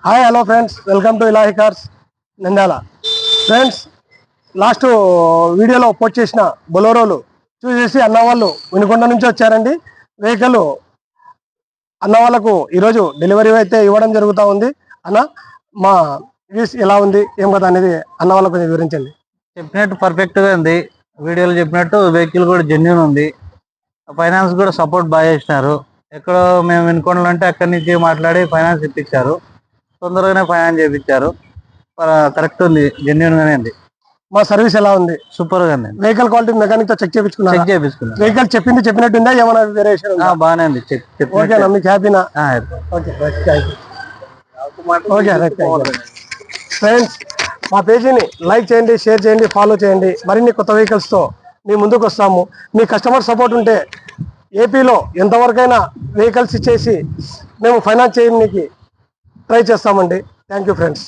Hi hello friends, welcome to Ilahi cars Nandyal. Friends, last వీడియోలో post చేసిన బొలోరోలు చూసేసి అన్న వాళ్ళు వినుకొండ నుంచి వచ్చారండి. వెహికల్ అన్న వాళ్ళకు ఈరోజు డెలివరీ అయితే ఇవ్వడం జరుగుతూ ఉంది. అన్న, మా వ్యూస్ ఎలా ఉంది ఏం కదా అనేది అన్న వాళ్ళకు కొంచెం వివరించండి. చెప్పినట్టు పర్ఫెక్ట్గా ఉంది. వీడియోలో చెప్పినట్టు వెహికల్ కూడా జెన్యూన్ ఉంది. ఫైనాన్స్ కూడా సపోర్ట్ బాగా చేసినారు. ఎక్కడో మేము వినుకొండలు అంటే అక్కడి నుంచి మాట్లాడి ఫైనాన్స్ ఇప్పించారు. తొందరగానే ఫైనాన్స్ చేయించారు. కరెక్ట్ ఉంది, జెన్యూన్ గానే ఉంది. మా సర్వీస్ ఎలా ఉంది? సూపర్ గా ఉంది. వెహికల్ క్వాలిటీ మెకానిక్ తో చెక్ చేయించుకున్నాను. వెహికల్ చెప్పింది చెప్పినట్టుందా? ఏమైనా వేరియేషన్? బాగానే ఉంది. ఓకేనా, మీకు హ్యాపీనా? ఫ్రెండ్స్, మా పేజీని లైక్ చేయండి, షేర్ చేయండి, ఫాలో చేయండి. మరిన్ని కొత్త వెహికల్స్తో మీ ముందుకు వస్తాము. మీ కస్టమర్ సపోర్ట్ ఉంటే ఏపీలో ఎంతవరకైనా వెహికల్స్ ఇచ్చేసి మేము ఫైనాన్స్ చేయడానికి ట్రై చేస్తామండి. Thank you friends.